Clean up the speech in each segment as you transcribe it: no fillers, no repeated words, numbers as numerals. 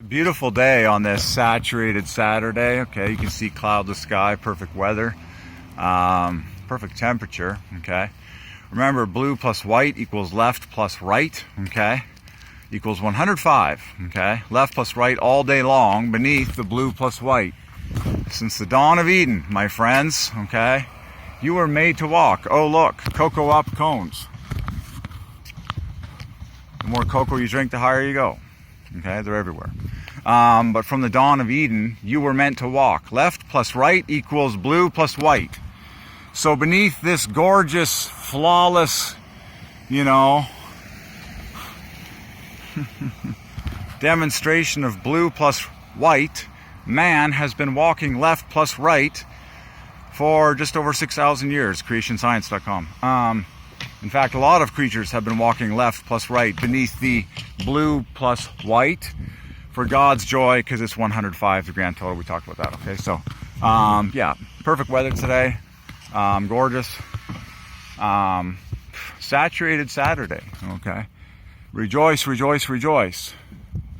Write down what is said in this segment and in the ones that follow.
Beautiful day on this saturated Saturday. Okay, you can see cloudless sky, perfect weather, perfect temperature. Okay, remember, blue plus white equals left plus right. Okay, equals 105. Okay, left plus right all day long beneath the blue plus white. Since the dawn of Eden, my friends. Okay, you were made to walk. Oh look, cocoa up cones. The more cocoa you drink, the higher you go. Okay, they're everywhere. But from the dawn of Eden, you were meant to walk. Left plus right equals blue plus white. So beneath this gorgeous, flawless, demonstration of blue plus white, man has been walking left plus right for just over 6,000 years, creationscience.com. In fact, a lot of creatures have been walking left plus right beneath the blue plus white for God's joy, because it's 105, the grand total. We talked about that. Okay, so yeah, perfect weather today. Gorgeous. Saturated Saturday. Okay, rejoice, rejoice, rejoice.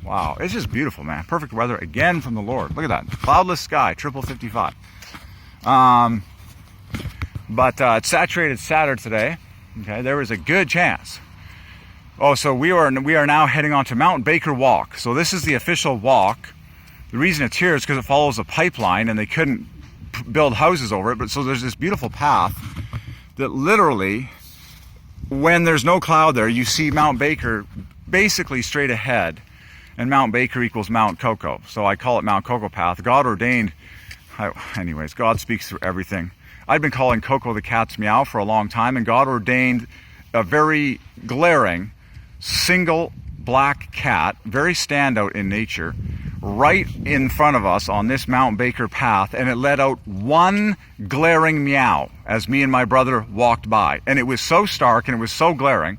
Wow, it's just beautiful, man. Perfect weather again from the Lord. Look at that, cloudless sky, triple 55. But it's saturated Saturday today. Okay, there is a good chance. Oh, so we are now heading on to Mount Baker Walk. So this is the official walk. The reason it's here is because it follows a pipeline and they couldn't build houses over it. But so there's this beautiful path that literally, when there's no cloud there, you see Mount Baker basically straight ahead. And Mount Baker equals Mount Cocoa. So I call it Mount Cocoa Path. God ordained, anyways, God speaks through everything. I've been calling Coco the cat's meow for a long time, and God ordained a very glaring, single black cat, very standout in nature, right in front of us on this Mount Baker path, and it let out one glaring meow as me and my brother walked by. And it was so stark and it was so glaring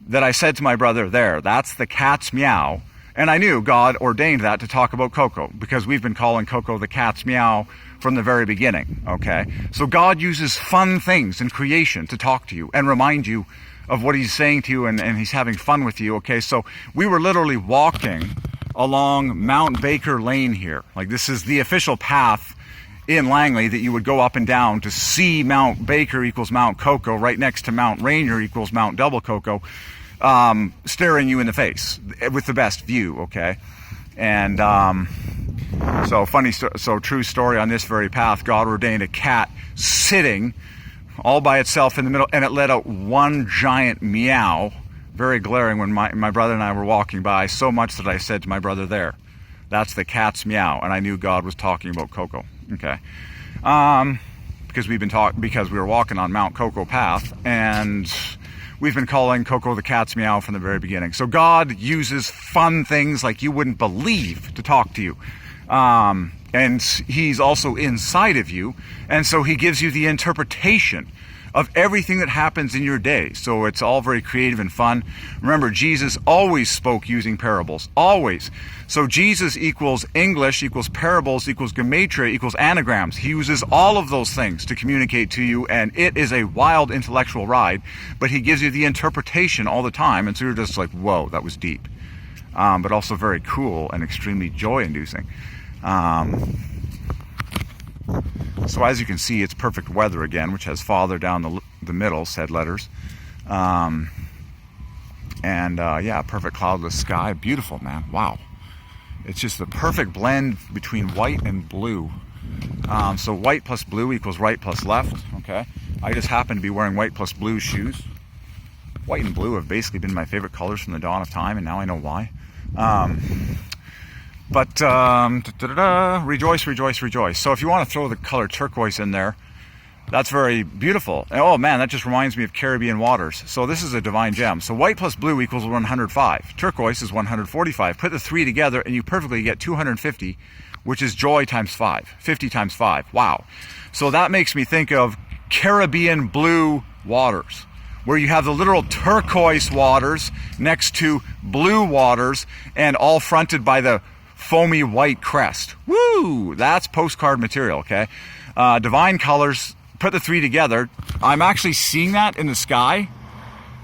that I said to my brother, there, that's the cat's meow. And I knew God ordained that to talk about Coco, because we've been calling Coco the cat's meow from the very beginning. Okay, so God uses fun things in creation to talk to you and remind you of what he's saying to you, and he's having fun with you. Okay, so we were literally walking along Mount Baker Lane here. Like, this is the official path in Langley that you would go up and down to see Mount Baker equals Mount Cocoa, right next to Mount Rainier equals Mount Double Cocoa, staring you in the face with the best view. Okay, and so true story, on this very path, God ordained a cat sitting all by itself in the middle, and it let out one giant meow, very glaring, when my brother and I were walking by, so much that I said to my brother, there, that's the cat's meow. And I knew God was talking about Coco. Okay, because we were walking on Mount Cocoa Path, and we've been calling Coco the cat's meow from the very beginning. So God uses fun things like you wouldn't believe to talk to you. And he's also inside of you, and so he gives you the interpretation of everything that happens in your day. So it's all very creative and fun. Remember, Jesus always spoke using parables, always. So Jesus equals English, equals parables, equals Gematria, equals anagrams. He uses all of those things to communicate to you, and it is a wild intellectual ride, but he gives you the interpretation all the time, and so you're just like, whoa, that was deep. But also very cool and extremely joy-inducing. So as you can see, it's perfect weather again, which has Father down the middle, said letters. Yeah, perfect cloudless sky. Beautiful, man. Wow. It's just the perfect blend between white and blue. So white plus blue equals right plus left. Okay. I just happen to be wearing white plus blue shoes. White and blue have basically been my favorite colors from the dawn of time, and now I know why. Rejoice, rejoice, rejoice. So if you want to throw the color turquoise in there, that's very beautiful. And, oh man, that just reminds me of Caribbean waters. So this is a divine gem. So white plus blue equals 105. Turquoise is 145. Put the three together and you perfectly get 250, which is joy times 5. 50 times 5. Wow. So that makes me think of Caribbean blue waters, where you have the literal turquoise waters next to blue waters, and all fronted by the foamy white crest. Woo! That's postcard material, okay? Divine colors, put the three together. I'm actually seeing that in the sky,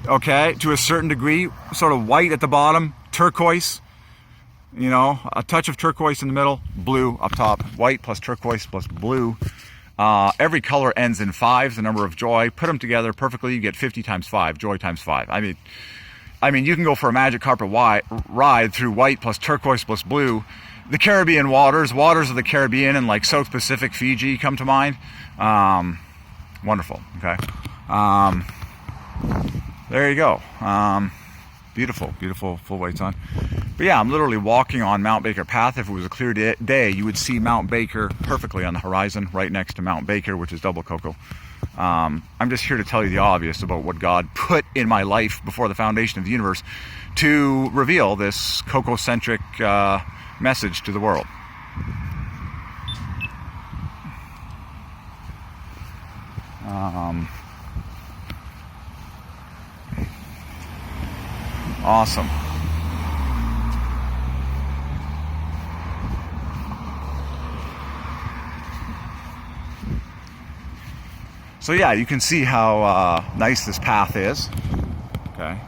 okay, to a certain degree. Sort of white at the bottom, turquoise, You know, a touch of turquoise in the middle, blue up top, white plus turquoise plus blue. Every color ends in 5, the number of joy. Put them together perfectly, you get 50 times 5, joy times 5. I mean, you can go for a magic carpet ride through white plus turquoise plus blue. The Caribbean waters of the Caribbean and like South Pacific, Fiji come to mind. Wonderful, okay. There you go. Beautiful, beautiful full white sun. But yeah, I'm literally walking on Mount Baker Path. If it was a clear day, you would see Mount Baker perfectly on the horizon, right next to Mount Baker, which is double cocoa. I'm just here to tell you the obvious about what God put in my life before the foundation of the universe to reveal this cocoa-centric message to the world. Awesome. So yeah, you can see how nice this path is. Okay.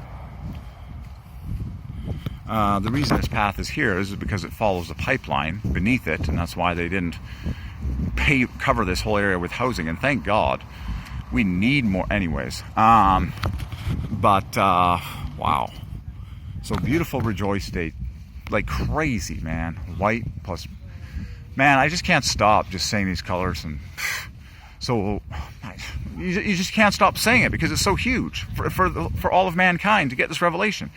The reason this path is here is because it follows a pipeline beneath it, and that's why they didn't cover this whole area with housing. And thank God, we need more, anyways. Wow. So beautiful Rejoice Day, like crazy, man. White plus, man, I just can't stop just saying these colors, and so you just can't stop saying it because it's so huge for all of mankind to get this revelation.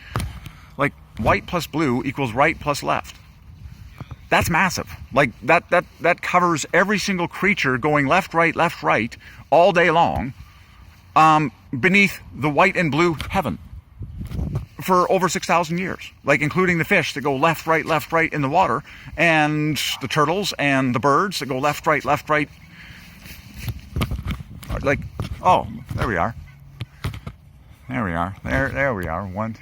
Like white plus blue equals right plus left. That's massive. Like that covers every single creature going left, right, all day long, beneath the white and blue heaven for over 6,000 years, like including the fish that go left, right in the water, and the turtles and the birds that go left, right. Like, oh, there we are. There we are. One.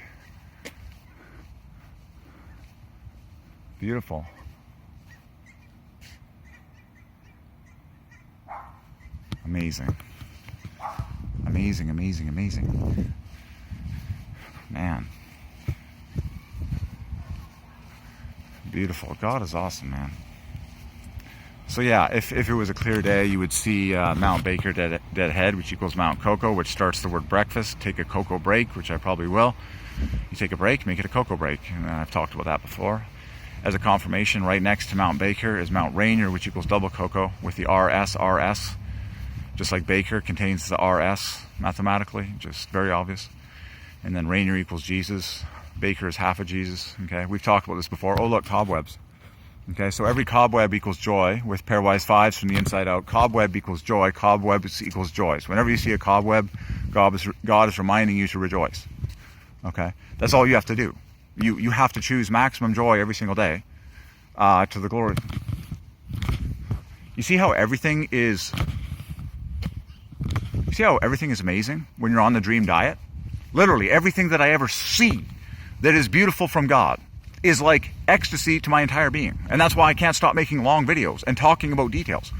Beautiful. Amazing. Man. Beautiful. God is awesome, man. So yeah, if it was a clear day, you would see Mount Baker dead ahead, which equals Mount Cocoa, which starts the word breakfast. Take a cocoa break, which I probably will. You take a break, make it a cocoa break. And I've talked about that before. As a confirmation, right next to Mount Baker is Mount Rainier, which equals double cocoa, with the RS. Just like Baker contains the RS mathematically, just very obvious. And then Rainier equals Jesus. Baker is half of Jesus. Okay, we've talked about this before. Oh look, cobwebs. Okay, so every cobweb equals joy with pairwise 5s from the inside out. Cobweb equals joy. Cobweb equals joy. So whenever you see a cobweb, God is reminding you to rejoice. Okay, that's all you have to do. You have to choose maximum joy every single day to the glory. You see how everything is. You see how everything is amazing when you're on the dream diet? Literally everything that I ever see that is beautiful from God is like ecstasy to my entire being. And that's why I can't stop making long videos and talking about details.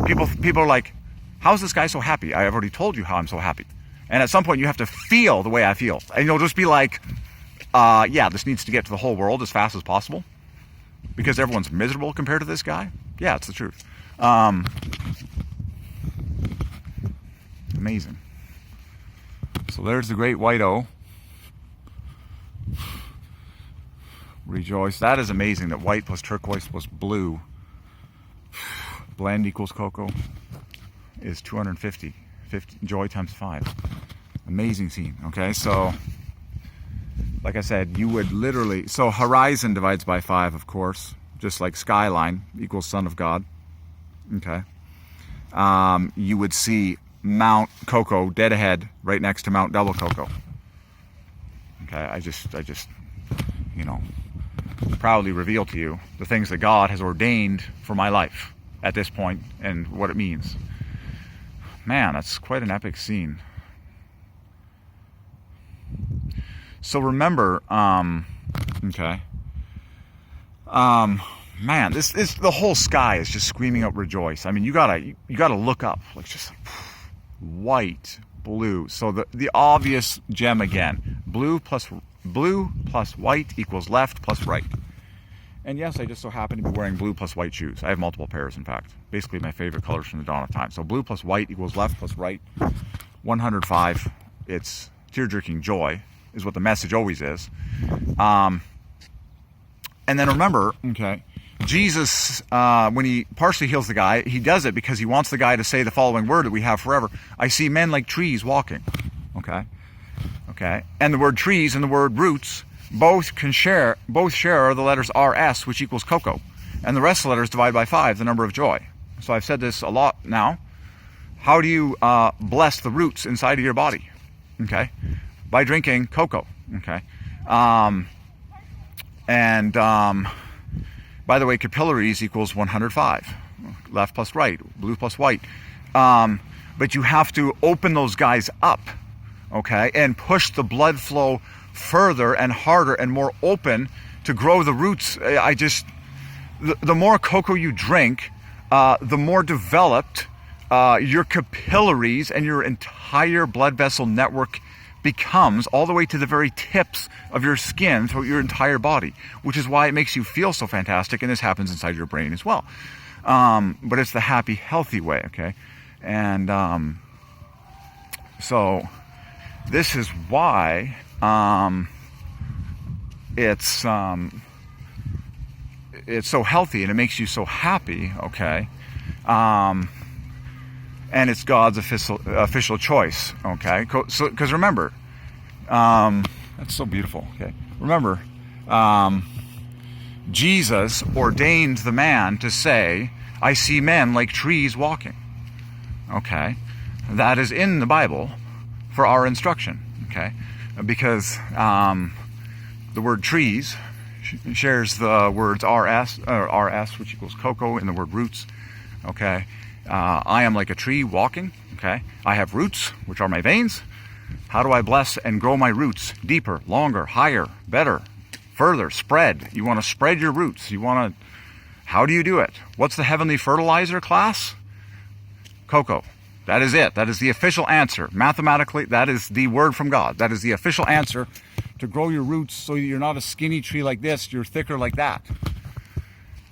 People are like, how's this guy so happy? I've already told you how I'm so happy. And at some point you have to feel the way I feel. And you'll just be like, yeah, this needs to get to the whole world as fast as possible because everyone's miserable compared to this guy. Yeah, it's the truth. Amazing. So there's the great white O. Rejoice. That is amazing that white plus turquoise plus blue blend equals cocoa is 250. 50, joy times 5. Amazing scene. Okay, so like I said, you would literally, so horizon divides by 5, of course, just like skyline equals Son of God. Okay. You would see Mount Cocoa dead ahead right next to Mount Double Cocoa. Okay, I just proudly reveal to you the things that God has ordained for my life at this point and what it means. Man, that's quite an epic scene. So remember, okay, man, this the whole sky is just screaming out rejoice. I mean, you gotta look up, like just like white, blue. So the obvious gem again, blue plus white equals left plus right. And yes, I just so happen to be wearing blue plus white shoes. I have multiple pairs, in fact. Basically my favorite colors from the dawn of time. So blue plus white equals left plus right. 105. It's tear-jerking joy is what the message always is. And then remember, okay, Jesus, when he partially heals the guy, he does it because he wants the guy to say the following word that we have forever. I see men like trees walking. Okay. And the word trees and the word roots both share the letters RS, which equals cocoa. And the rest of the letters divide by 5, the number of joy. So I've said this a lot now. How do you bless the roots inside of your body? Okay. By drinking cocoa. Okay. By the way, capillaries equals 105. Left plus right, blue plus white. But you have to open those guys up, okay, and push the blood flow further and harder and more open to grow the roots. The more cocoa you drink, the more developed your capillaries and your entire blood vessel network becomes, all the way to the very tips of your skin throughout your entire body, which is why it makes you feel so fantastic, and this happens inside your brain as well. But it's the happy, healthy way, okay? And so this is why it's so healthy and it makes you so happy, okay? And it's God's official choice, okay? So, because remember, that's so beautiful, okay? Remember, Jesus ordained the man to say, I see men like trees walking, okay? That is in the Bible for our instruction, okay? Because the word trees shares the words RS, which equals cocoa, and the word roots, okay? I am like a tree walking, okay? I have roots, which are my veins. How do I bless and grow my roots deeper, longer, higher, better, further, spread? You want to spread your roots. How do you do it? What's the heavenly fertilizer, class? Cocoa. That is it. That is the official answer. Mathematically, that is the word from God. That is the official answer to grow your roots so you're not a skinny tree like this, you're thicker like that.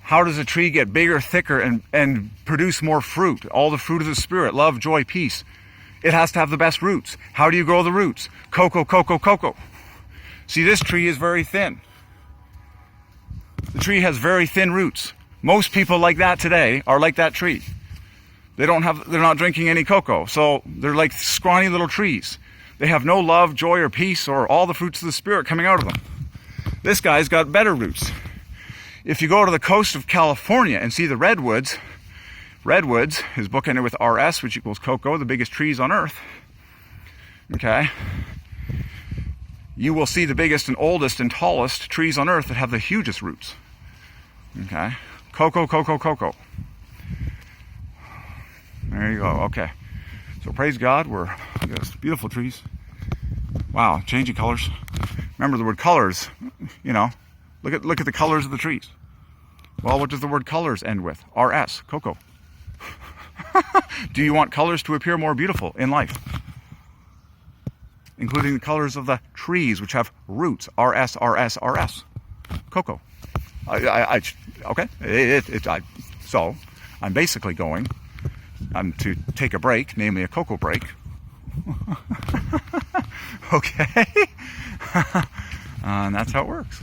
How does a tree get bigger, thicker, and produce more fruit? All the fruit of the Spirit, love, joy, peace. It has to have the best roots. How do you grow the roots? Cocoa, cocoa, cocoa. See, this tree is very thin. The tree has very thin roots. Most people like that today are like that tree. They're not drinking any cocoa, so they're like scrawny little trees. They have no love, joy, or peace, or all the fruits of the Spirit coming out of them. This guy's got better roots. If you go to the coast of California and see the redwoods is bookended with RS, which equals cocoa, the biggest trees on earth, okay? You will see the biggest and oldest and tallest trees on earth that have the hugest roots, okay? Cocoa, cocoa, cocoa. There you go, okay. So praise God, we're just beautiful trees. Wow, changing colors. Remember the word colors, look at the colors of the trees. Well, what does the word colors end with? RS, cocoa. Do you want colors to appear more beautiful in life? Including the colors of the trees, which have roots, RS, RS, RS. Cocoa. Okay. So, I'm basically going to take a break, namely a cocoa break. Okay? And that's how it works.